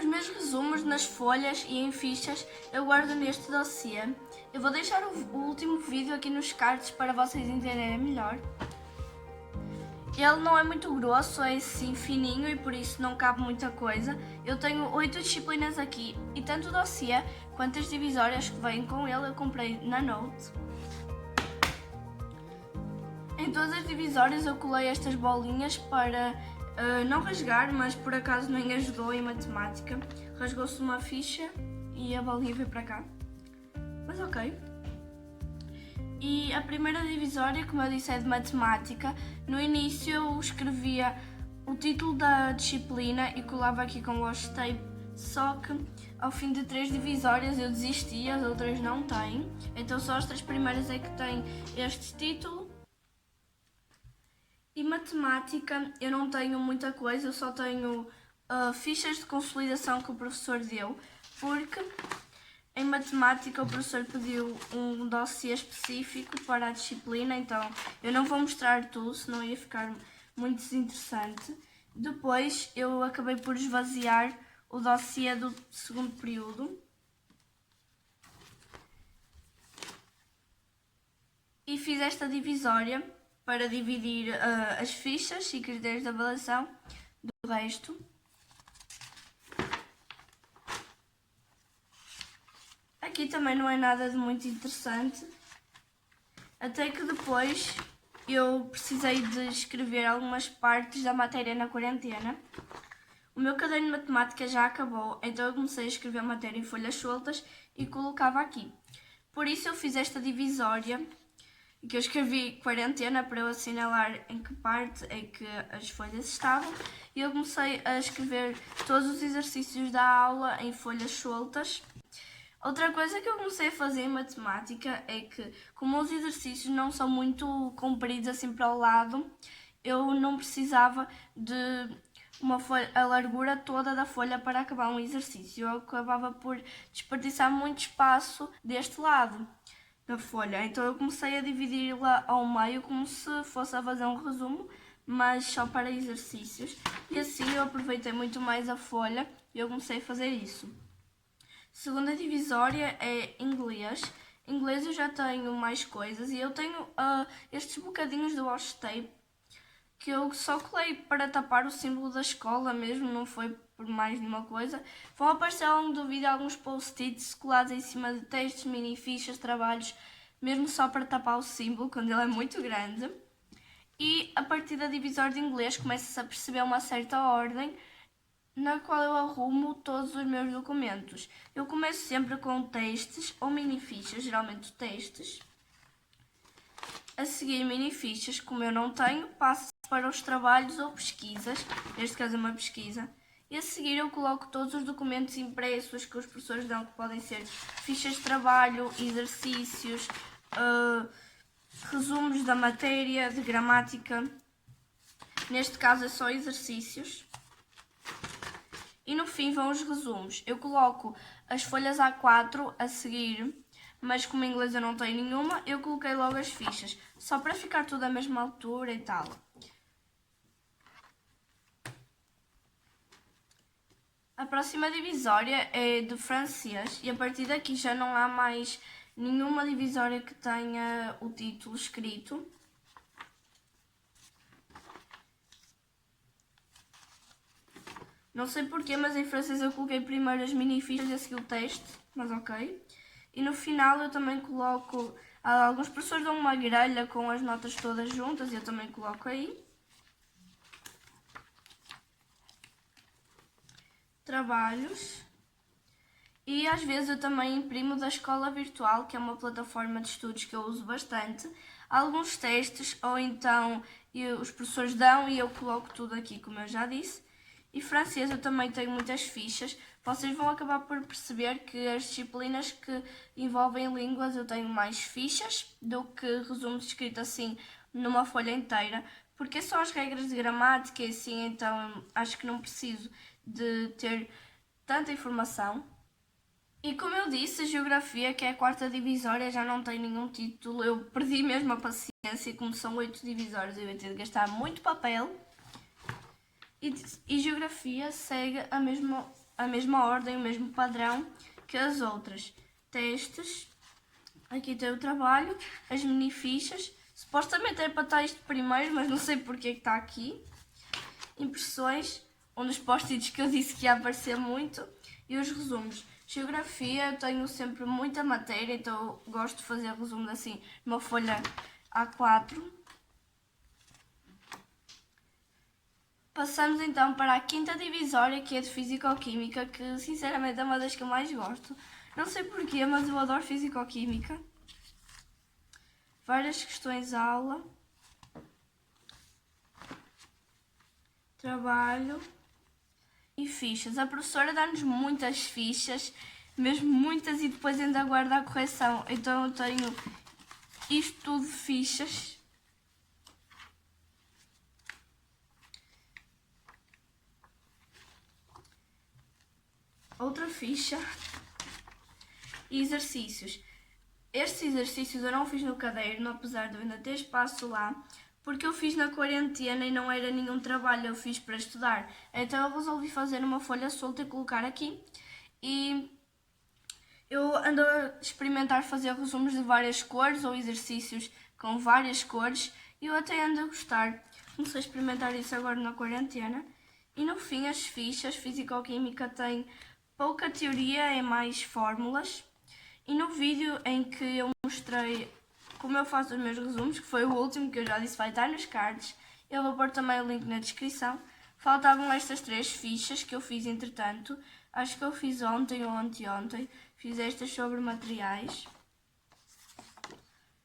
meus resumos nas folhas e em fichas eu guardo neste dossiê. Eu vou deixar o último vídeo aqui nos cards para vocês entenderem melhor. Ele não é muito grosso, é assim fininho e por isso não cabe muita coisa. Eu tenho 8 disciplinas aqui e tanto o dossiê quanto as divisórias que vêm com ele eu comprei na Note. Em todas as divisórias eu colei estas bolinhas para não rasgar, mas por acaso nem ajudou em matemática. Rasgou-se uma ficha e a bolinha veio para cá. Mas ok. E a primeira divisória, como eu disse, é de matemática. No início eu escrevia o título da disciplina e colava aqui com washi tape, só que ao fim de 3 divisórias eu desisti, as outras não têm. Então só as 3 primeiras é que têm este título. E matemática eu não tenho muita coisa, eu só tenho fichas de consolidação que o professor deu, porque em matemática o professor pediu um dossiê específico para a disciplina, então eu não vou mostrar tudo, senão ia ficar muito desinteressante. Depois eu acabei por esvaziar o dossiê do segundo período. E fiz esta divisória para dividir as fichas e critérios de avaliação do resto. Aqui também não é nada de muito interessante, até que depois eu precisei de escrever algumas partes da matéria na quarentena. O meu caderno de matemática já acabou, então eu comecei a escrever a matéria em folhas soltas e colocava aqui. Por isso eu fiz esta divisória, que eu escrevi quarentena para eu assinalar em que parte é que as folhas estavam, e eu comecei a escrever todos os exercícios da aula em folhas soltas. Outra coisa que eu comecei a fazer em matemática é que, como os exercícios não são muito compridos assim para o lado, eu não precisava de a largura toda da folha para acabar um exercício. Eu acabava por desperdiçar muito espaço deste lado da folha. Então eu comecei a dividi-la ao meio como se fosse a fazer um resumo, mas só para exercícios. E assim eu aproveitei muito mais a folha e eu comecei a fazer isso. Segunda divisória é inglês. Inglês eu já tenho mais coisas e eu tenho estes bocadinhos de washi tape que eu só colei para tapar o símbolo da escola mesmo, não foi por mais nenhuma coisa. Vão aparecer ao longo do vídeo alguns post-its colados em cima de textos, mini fichas, trabalhos, mesmo só para tapar o símbolo, quando ele é muito grande. E a partir da divisória de inglês começa-se a perceber uma certa ordem na qual eu arrumo todos os meus documentos. Eu começo sempre com textos ou mini fichas, geralmente textos. A seguir mini fichas, como eu não tenho, passo para os trabalhos ou pesquisas, neste caso é uma pesquisa, e a seguir eu coloco todos os documentos impressos que os professores dão, que podem ser fichas de trabalho, exercícios, resumos da matéria, de gramática, neste caso é só exercícios. E no fim vão os resumos. Eu coloco as folhas A4 a seguir, mas como em inglês eu não tenho nenhuma, eu coloquei logo as fichas, só para ficar tudo à mesma altura e tal. A próxima divisória é de francês e a partir daqui já não há mais nenhuma divisória que tenha o título escrito. Não sei porquê, mas em francês eu coloquei primeiro as mini fichas e a seguir o texto, mas ok. E no final eu também coloco, alguns professores dão uma grelha com as notas todas juntas e eu também coloco aí. Trabalhos. E às vezes eu também imprimo da Escola Virtual, que é uma plataforma de estudos que eu uso bastante, alguns textos, ou então os professores dão e eu coloco tudo aqui, como eu já disse. E francês eu também tenho muitas fichas. Vocês vão acabar por perceber que as disciplinas que envolvem línguas eu tenho mais fichas do que resumos escritos assim numa folha inteira, porque são as regras de gramática e assim, então acho que não preciso de ter tanta informação. E como eu disse, a geografia, que é a quarta divisória, já não tem nenhum título. Eu perdi mesmo a paciência, como são 8 divisórias, eu ia ter de gastar muito papel. E geografia segue a mesma a mesma ordem, o mesmo padrão que as outras. Testes, aqui tem o trabalho, as mini fichas, supostamente era para estar isto primeiro, mas não sei porque é que está aqui. Impressões, um dos post-its que eu disse que ia aparecer muito, e os resumos. Geografia, eu tenho sempre muita matéria, então eu gosto de fazer resumos assim, numa folha A4. Passamos então para a quinta divisória, que é de Físico-Química, que sinceramente é uma das que eu mais gosto. Não sei porquê, mas eu adoro Físico-Química. Várias questões à aula. Trabalho e fichas. A professora dá-nos muitas fichas, mesmo muitas, e depois ainda guarda a correção. Então eu tenho isto tudo de fichas. Outra ficha. E exercícios. Estes exercícios eu não fiz no caderno, apesar de eu ainda ter espaço lá, porque eu fiz na quarentena e não era nenhum trabalho, eu fiz para estudar. Então eu resolvi fazer uma folha solta e colocar aqui. E eu ando a experimentar fazer resumos de várias cores ou exercícios com várias cores e eu até ando a gostar. Comecei a experimentar isso agora na quarentena. E no fim, as fichas, Físico-Química tem pouca teoria e mais fórmulas. E no vídeo em que eu mostrei como eu faço os meus resumos, que foi o último que eu já disse vai estar nos cards, eu vou pôr também o link na descrição. Faltavam estas 3 fichas que eu fiz entretanto. Acho que eu fiz ontem ou anteontem. Fiz estas sobre materiais.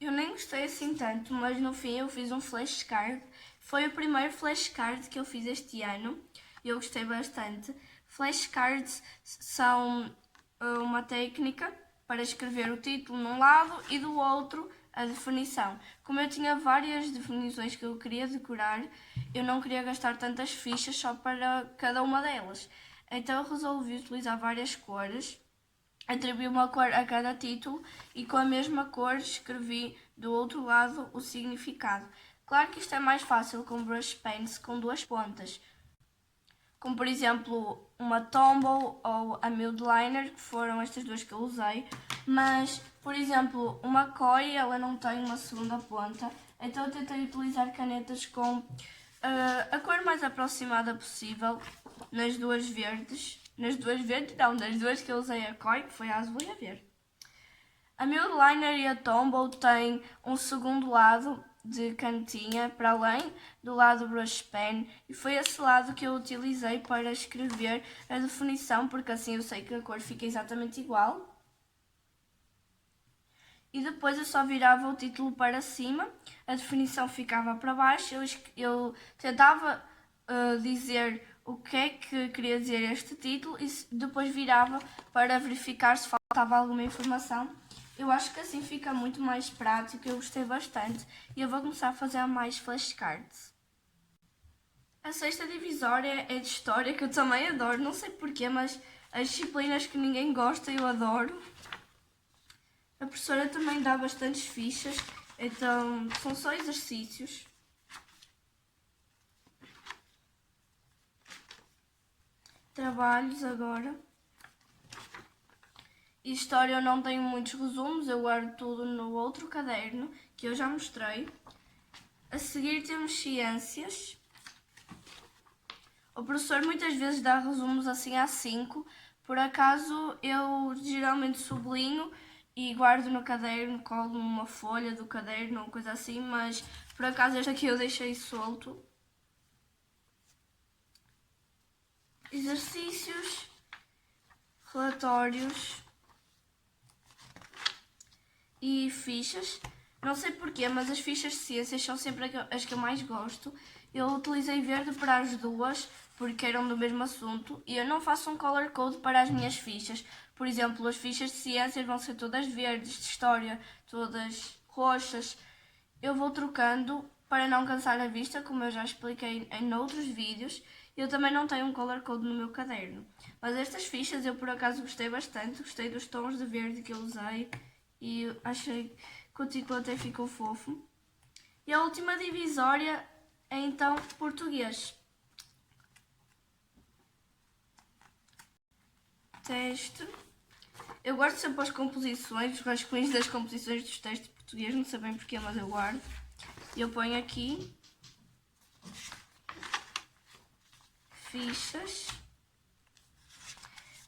Eu nem gostei assim tanto, mas no fim eu fiz um flashcard. Foi o primeiro flashcard que eu fiz este ano. Eu gostei bastante. Flashcards são uma técnica para escrever o título num lado e do outro a definição. Como eu tinha várias definições que eu queria decorar, eu não queria gastar tantas fichas só para cada uma delas. Então eu resolvi utilizar várias cores, atribuí uma cor a cada título e com a mesma cor escrevi do outro lado o significado. Claro que isto é mais fácil com brush pens com 2 pontas, como por exemplo uma Tombow ou a Mildliner, que foram estas 2 que eu usei, mas por exemplo uma Koi, ela não tem uma segunda ponta, então eu tentei utilizar canetas com a cor mais aproximada possível nas 2 verdes, nas 2 que eu usei a Koi, que foi a azul e a verde. A Mildliner e a Tombow têm um segundo lado de canetinha para além do lado brush pen e foi esse lado que eu utilizei para escrever a definição, porque assim eu sei que a cor fica exatamente igual. E depois eu só virava o título para cima, a definição ficava para baixo, eu tentava dizer o que é que queria dizer este título e depois virava para verificar se faltava alguma informação. Eu acho que assim fica muito mais prático, eu gostei bastante e eu vou começar a fazer mais flashcards. A sexta divisória é de História, que eu também adoro, não sei porquê, mas as disciplinas que ninguém gosta eu adoro. A professora também dá bastantes fichas, então são só exercícios. Trabalhos agora. História eu não tenho muitos resumos, eu guardo tudo no outro caderno, que eu já mostrei. A seguir temos Ciências. O professor muitas vezes dá resumos assim a 5, por acaso eu geralmente sublinho e guardo no caderno, colo uma folha do caderno ou coisa assim, mas por acaso este aqui eu deixei solto. Exercícios, relatórios e fichas. Não sei porquê, mas as fichas de ciências são sempre as que eu mais gosto. Eu utilizei verde para as 2, porque eram do mesmo assunto, e eu não faço um color code para as minhas fichas. Por exemplo, as fichas de ciências vão ser todas verdes, de história, todas roxas. Eu vou trocando para não cansar a vista, como eu já expliquei em outros vídeos. Eu também não tenho um color code no meu caderno. Mas estas fichas eu por acaso gostei bastante, gostei dos tons de verde que eu usei e achei que o título até ficou fofo. E a última divisória é então português. teste. Eu guardo sempre as composições, os rascunhos das composições dos textos de português, não sei bem porquê, mas eu guardo. Eu ponho aqui fichas.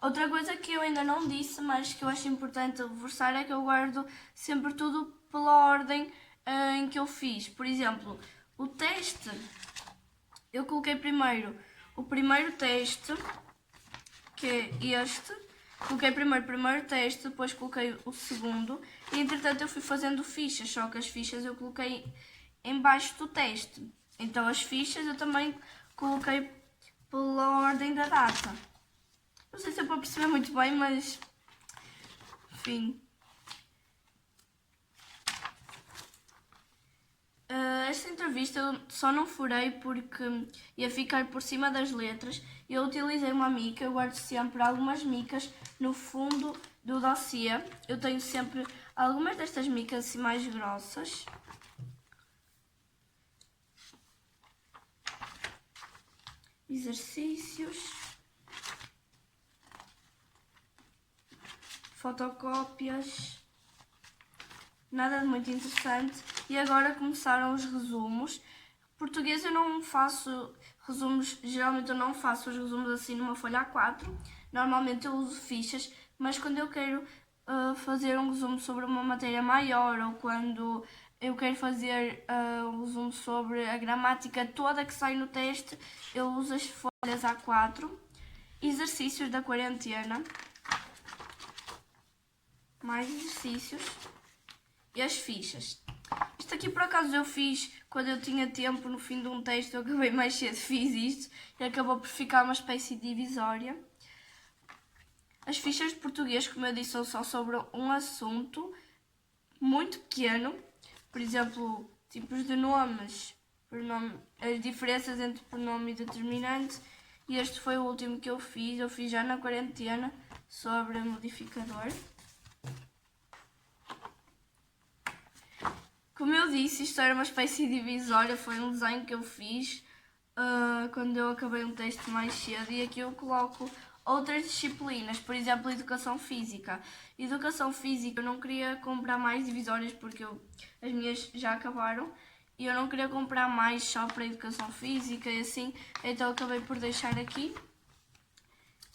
Outra coisa que eu ainda não disse, mas que eu acho importante reforçar, é que eu guardo sempre tudo pela ordem em que eu fiz. Por exemplo, o teste, eu coloquei primeiro o primeiro teste, que é este. Coloquei primeiro o primeiro teste, depois coloquei o segundo e entretanto eu fui fazendo fichas, só que as fichas eu coloquei em baixo do teste. Então as fichas eu também coloquei pela ordem da data. Não sei se eu vou perceber muito bem, mas enfim. Esta entrevista eu só não furei porque ia ficar por cima das letras. Eu utilizei uma mica, eu guardo sempre algumas micas no fundo do dossiê. Eu tenho sempre algumas destas micas assim mais grossas. Exercícios. Fotocópias. Nada de muito interessante. E agora começaram os resumos. Português eu não faço resumos, geralmente eu não faço os resumos assim numa folha A4. Normalmente eu uso fichas, mas quando eu quero fazer um resumo sobre uma matéria maior ou quando eu quero fazer um resumo sobre a gramática toda que sai no teste, eu uso as folhas A4. Exercícios da quarentena. Mais exercícios. E as fichas. Isto aqui por acaso eu fiz quando eu tinha tempo no fim de um texto, eu acabei mais cedo, fiz isto e acabou por ficar uma espécie de divisória. As fichas de português, como eu disse, são só sobre um assunto muito pequeno. Por exemplo, tipos de nomes, as diferenças entre pronome e determinante. E este foi o último que eu fiz já na quarentena, sobre modificador. Como eu disse, isto era uma espécie de divisória, foi um desenho que eu fiz quando eu acabei um texto mais cedo, e aqui eu coloco outras disciplinas, por exemplo, Educação Física. Educação Física eu não queria comprar mais divisórias porque as minhas já acabaram e eu não queria comprar mais só para Educação Física e assim, então acabei por deixar aqui.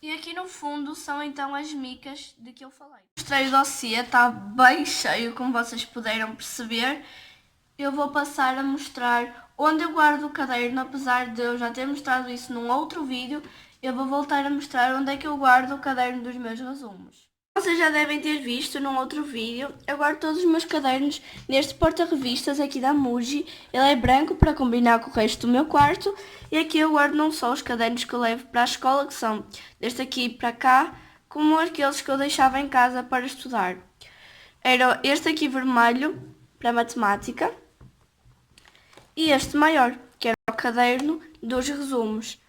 E aqui no fundo são então as micas de que eu falei. Mostrei o dossiê, está bem cheio, como vocês puderam perceber. Eu vou passar a mostrar onde eu guardo o caderno, apesar de eu já ter mostrado isso num outro vídeo. Eu vou voltar a mostrar onde é que eu guardo o caderno dos meus resumos. Vocês já devem ter visto num outro vídeo, eu guardo todos os meus cadernos neste porta-revistas aqui da Muji. Ele é branco para combinar com o resto do meu quarto. E aqui eu guardo não só os cadernos que eu levo para a escola, que são deste aqui para cá, como aqueles que eu deixava em casa para estudar. Era este aqui vermelho, para matemática, e este maior, que era o caderno dos resumos.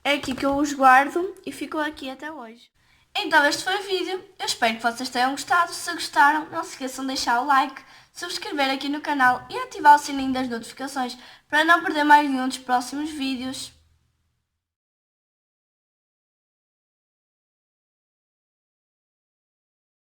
É aqui que eu os guardo e ficou aqui até hoje. Então este foi o vídeo, eu espero que vocês tenham gostado. Se gostaram, não se esqueçam de deixar o like, subscrever aqui no canal e ativar o sininho das notificações para não perder mais nenhum dos próximos vídeos.